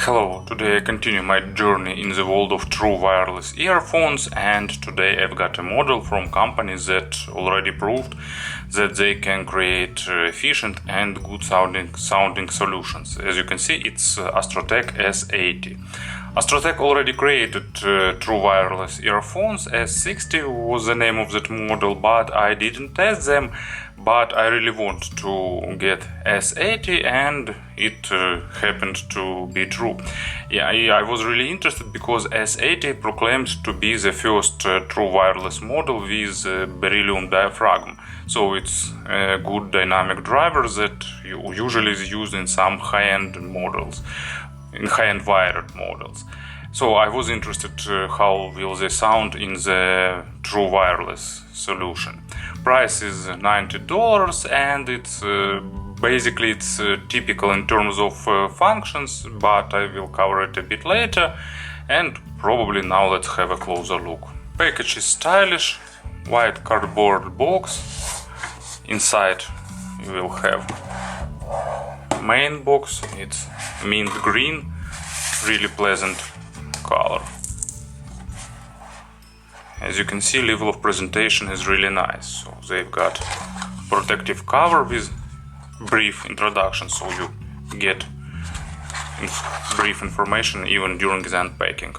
Hello, today I continue my journey in the world of true wireless earphones, and today I've got a model from companies that already proved that they can create efficient and good sounding solutions. As you can see, it's Astrotech S80. Astrotech already created true wireless earphones. S60 was the name of that model, but I didn't test them. But I really want to get S80, and it happened to be true. I was really interested because S80 proclaims to be the first true wireless model with beryllium diaphragm. So it's a good dynamic driver that usually is used in some high-end models, in high-end wired models. So I was interested how will they sound in the true wireless solution. Price is $90, and it's basically typical in terms of functions, but I will cover it a bit later. And probably now let's have a closer look. Package is stylish, white cardboard box. Inside you will have main box. It's mint green, really pleasant color. As you can see, level of presentation is really nice. So they've got protective cover with brief introduction, so you get brief information even during the unpacking.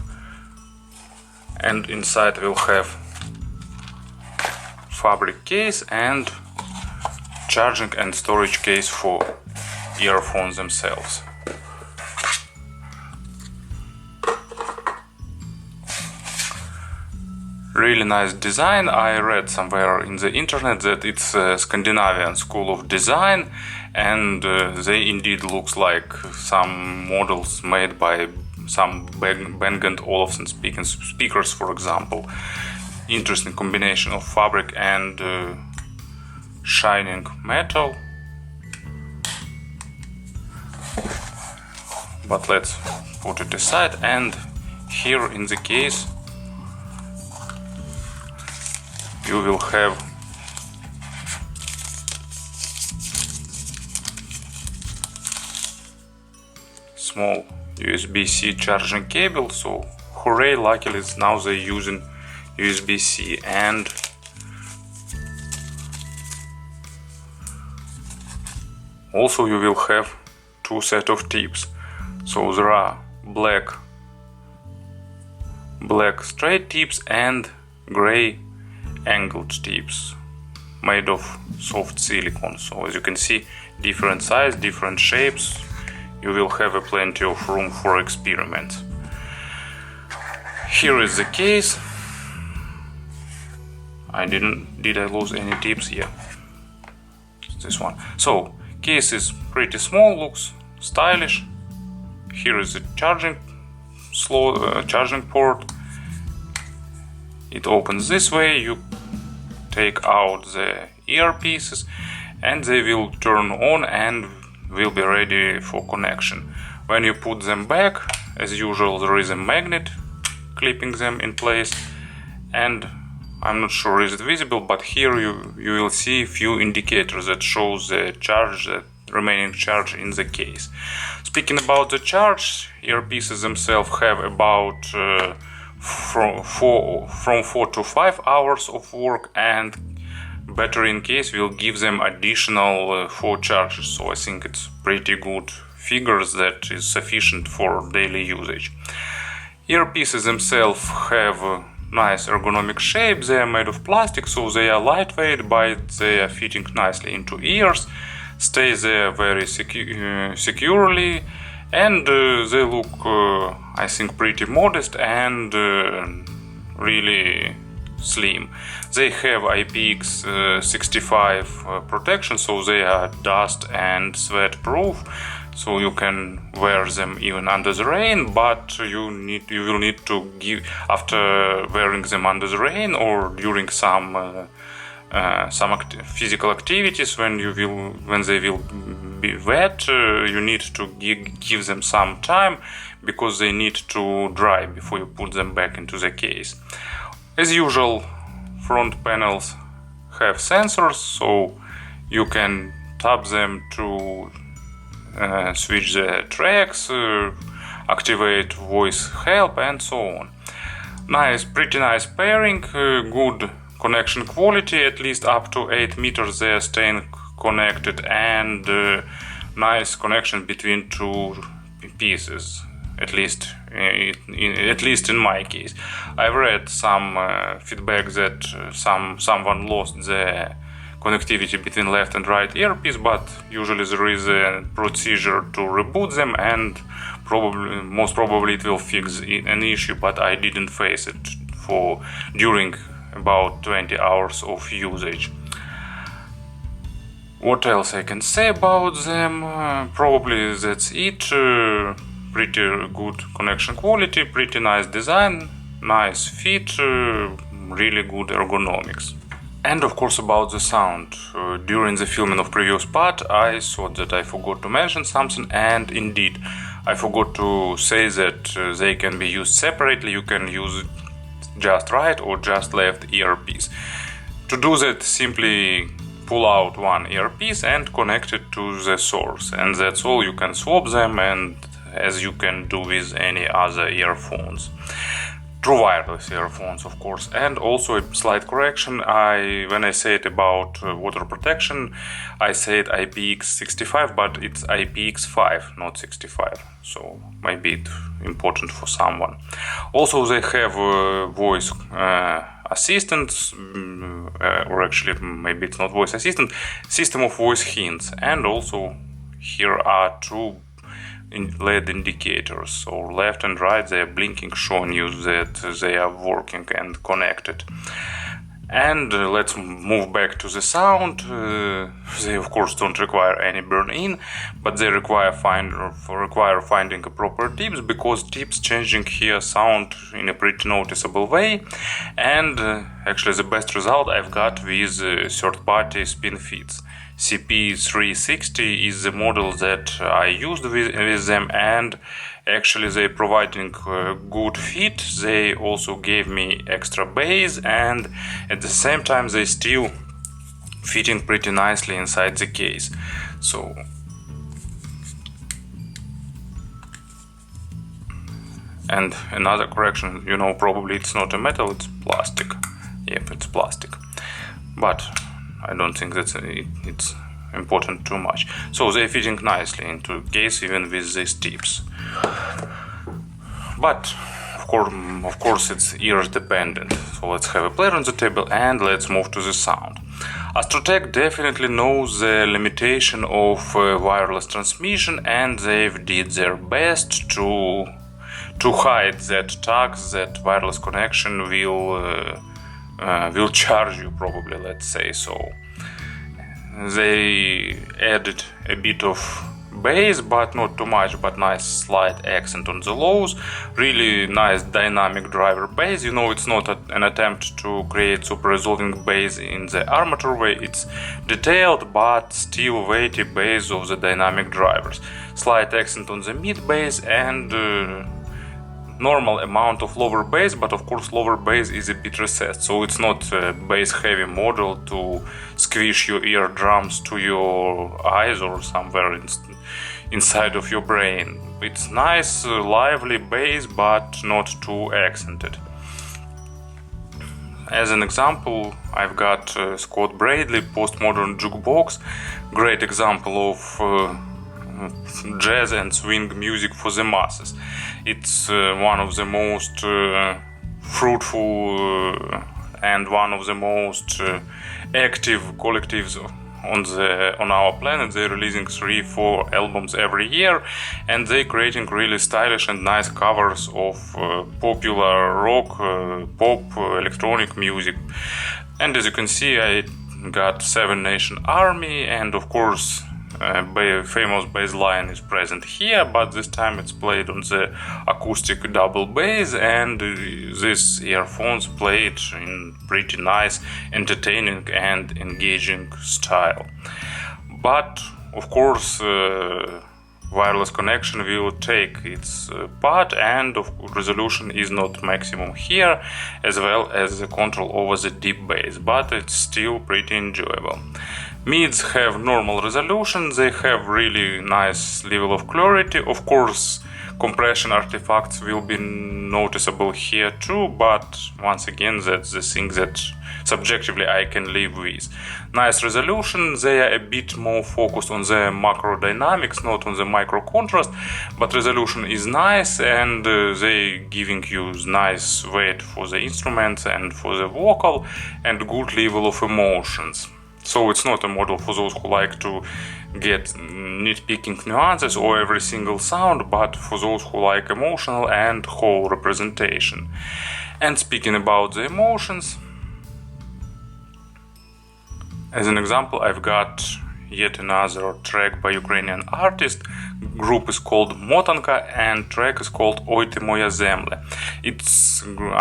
And inside we'll have fabric case and charging and storage case for earphones themselves. Really nice design. I read somewhere in the internet that it's a Scandinavian school of design, and they indeed looks like some models made by some Bang & Olufsen speakers, for example. Interesting combination of fabric and shining metal. But let's put it aside, and here in the case you will have small USB-C charging cable. So hooray, luckily now they're using USB-C. And also you will have two sets of tips. So there are black straight tips and gray angled tips made of soft silicone. So as you can see, different size, different shapes. You will have plenty of room for experiments. Here is the case. Did I lose any tips? Yeah, this one. So case is pretty small, looks stylish. Here is the charging port. It opens this way. You take out the earpieces and they will turn on and will be ready for connection. When you put them back, as usual, there is a magnet clipping them in place, and I'm not sure is it visible, but here you will see a few indicators that shows the remaining charge in the case. Speaking about the charge, earpieces themselves have about from 4 to 5 hours of work, and battery in case will give them additional 4 charges. So I think it's pretty good figures that is sufficient for daily usage. Earpieces themselves have a nice ergonomic shape. They are made of plastic, so they are lightweight, but they are fitting nicely into ears, stay there very securely, and they look I think pretty modest and really slim. They have IPX65 protection, so they are dust and sweat proof, so you can wear them even under the rain, but you will need to give, after wearing them under the rain or during some physical activities, when they will be wet, you need to give them some time because they need to dry before you put them back into the case. As usual, front panels have sensors, so you can tap them to switch the tracks. activate voice help, and so on. Pretty nice pairing, good connection quality, at least up to 8 meters they are staying connected, and nice connection between two pieces, at least in my case. I've read some feedback that someone lost the connectivity between left and right earpiece, but usually there is a procedure to reboot them, and most probably it will fix an issue, but I didn't face it during about 20 hours of usage. What else I can say about them? Probably that's it. Pretty good connection quality, pretty nice design, nice fit, really good ergonomics. And of course about the sound. During the filming of previous part I thought that I forgot to mention something, and indeed I forgot to say that they can be used separately. You can use just right or just left earpiece. To do that, simply pull out one earpiece and connect it to the source, and that's all. You can swap them, and as you can do with any other earphones. True wireless earphones, of course. And also a slight correction, when I said about water protection, I said IPX65, but it's IPX5, not 65, so maybe it's important for someone. Also they have voice assistants, or actually maybe it's not voice assistant, system of voice hints, and also here are two LED indicators, so left and right they are blinking, showing you that they are working and connected. And let's move back to the sound. They of course don't require any burn-in, but they require finding a proper tips, because tips changing here sound in a pretty noticeable way. And actually the best result I've got with third-party Spinfits. CP360 is the model that I used with them, and actually they providing good fit. They also gave me extra bass, and at the same time they still fitting pretty nicely inside the case. So and another correction, probably it's not a metal, it's plastic. Yep, it's plastic, but I don't think that it's important too much. So they're fitting nicely into case even with these tips. But of course it's ear dependent. So let's have a player on the table and let's move to the sound. Astrotech definitely knows the limitation of wireless transmission, and they've did their best to hide that tax that wireless connection will charge you, probably, let's say so. They added a bit of bass, but not too much, but nice slight accent on the lows. Really nice dynamic driver bass. It's not an attempt to create super resolving bass in the armature way. It's detailed but still weighty bass of the dynamic drivers. Slight accent on the mid bass, and normal amount of lower bass, but of course lower bass is a bit recessed, so it's not a bass heavy model to squish your eardrums to your eyes or somewhere inside of your brain. It's nice lively bass, but not too accented. As an example, I've got Scott Bradley Postmodern Jukebox, great example of jazz and swing music for the masses. It's one of the most fruitful and one of the most active collectives on our planet. They're releasing 3-4 albums every year, and they're creating really stylish and nice covers of popular rock, pop, electronic music. And as you can see, I got Seven Nation Army, and of course famous bass line is present here, but this time it's played on the acoustic double bass, and these earphones play it in pretty nice, entertaining and engaging style. But of course wireless connection will take its part, and resolution is not maximum here, as well as the control over the deep bass, but it's still pretty enjoyable. Mids have normal resolution, they have really nice level of clarity. Of course, compression artifacts will be noticeable here too, but once again that's the thing that subjectively I can live with. Nice resolution, they are a bit more focused on the macro dynamics, not on the micro contrast, but resolution is nice, and they giving you nice weight for the instruments and for the vocal, and good level of emotions. So it's not a model for those who like to get nitpicking nuances or every single sound, but for those who like emotional and whole representation. And speaking about the emotions, as an example, I've got yet another track by Ukrainian artist. Group is called Motanka and track is called Oi Ty Moja Zemlya.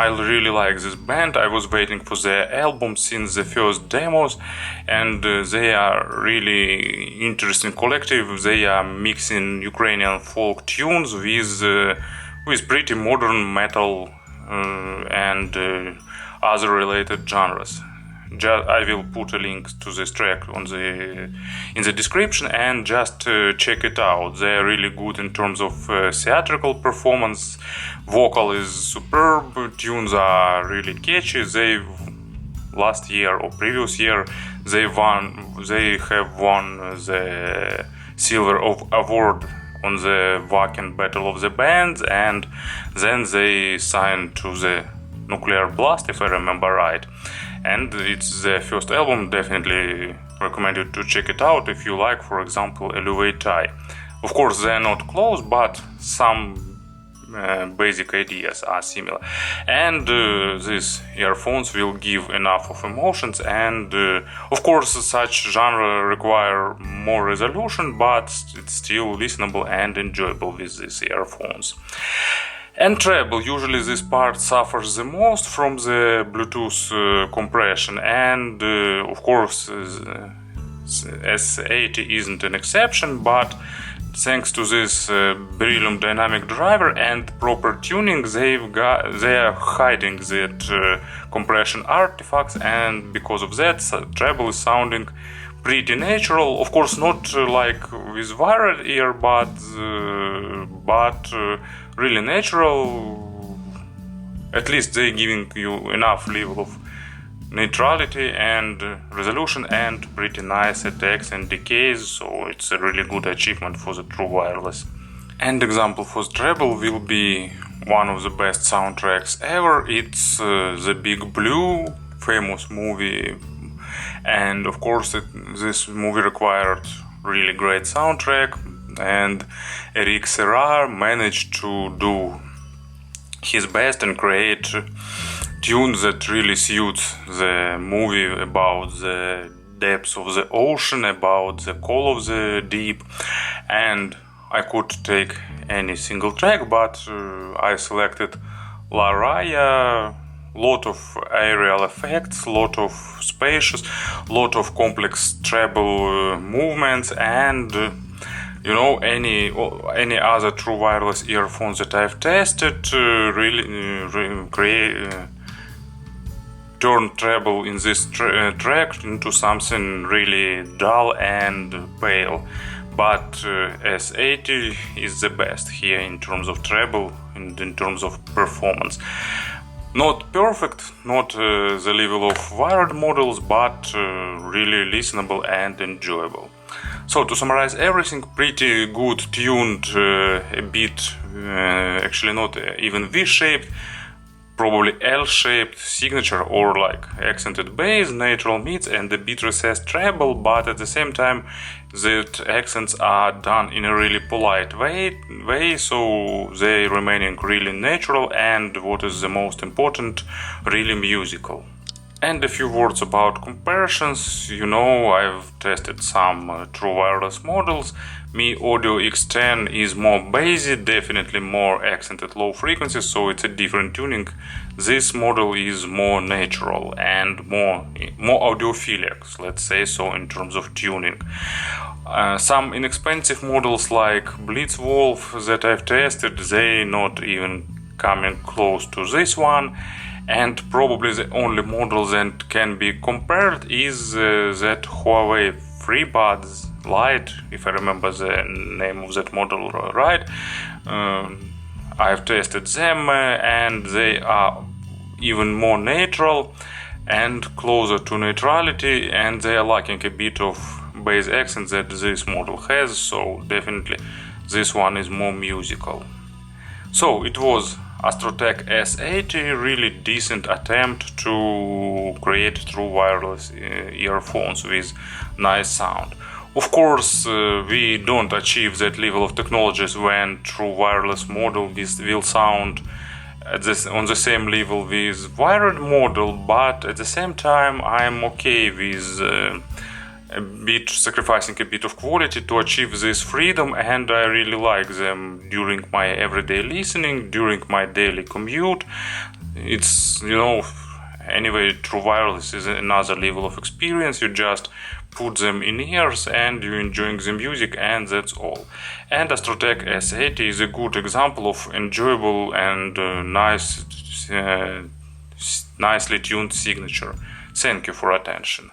I really like this band. I was waiting for their album since the first demos, and they are really interesting collective. They are mixing Ukrainian folk tunes with pretty modern metal and other related genres. I will put a link to this track in the description, and just check it out. They are really good in terms of theatrical performance. Vocal is superb. Tunes are really catchy. Last year or previous year they have won the Silver Award on the Wacken Battle of the Bands, and then they signed to the Nuclear Blast, if I remember right. And it's their first album. Definitely recommend you to check it out if you like, for example, Eluveitai. Of course, they're not close, but some basic ideas are similar. And these earphones will give enough of emotions, and of course such genre require more resolution, but it's still listenable and enjoyable with these earphones. And treble, usually this part suffers the most from the Bluetooth compression, and of course S80 isn't an exception, but thanks to this Beryllium dynamic driver and proper tuning, they are hiding that compression artifacts, and because of that treble is sounding pretty natural. Of course not like with wired earbuds, but really natural. At least they giving you enough level of neutrality and resolution, and pretty nice attacks and decays, so it's a really good achievement for the true wireless. And example for the treble will be one of the best soundtracks ever. It's The Big Blue, famous movie, and of course this movie required really great soundtrack, and Eric Serra managed to do his best and create tunes that really suits the movie, about the depths of the ocean, about the call of the deep. And I could take any single track, but I selected La Raya. Lot of aerial effects, lot of spacious, lot of complex treble movements, and any other true wireless earphones that I've tested turn treble in this track into something really dull and pale. But S80 is the best here in terms of treble and in terms of performance. Not perfect, not the level of wired models, but really listenable and enjoyable. So to summarize everything, pretty good tuned, a bit, actually not even V-shaped, probably L-shaped signature or like accented bass, natural mids, and a bit recessed treble, but at the same time that accents are done in a really polite way, so they remaining really natural, and what is the most important, really musical. And a few words about comparisons. I've tested some true wireless models. Mi Audio X10 is more bassy, definitely more accented low frequencies, so it's a different tuning. This model is more natural and more audiophilic, let's say so, in terms of tuning. Some inexpensive models like Blitzwolf that I've tested, they not even coming close to this one. And probably the only model that can be compared is that Huawei FreeBuds Lite, if I remember the name of that model right. I've tested them and they are even more natural and closer to neutrality, and they are lacking a bit of bass accent that this model has, so definitely this one is more musical. So it was Astrotech S80, really decent attempt to create true wireless earphones with nice sound. Of course, we don't achieve that level of technologies when true wireless model will sound on the same level with wired model, but at the same time I'm okay with sacrificing a bit of quality to achieve this freedom, and I really like them during my everyday listening, during my daily commute. It's, anyway, true wireless is another level of experience. You just put them in ears and you're enjoying the music, and that's all. And Astrotech S80 is a good example of enjoyable and nicely tuned signature. Thank you for attention.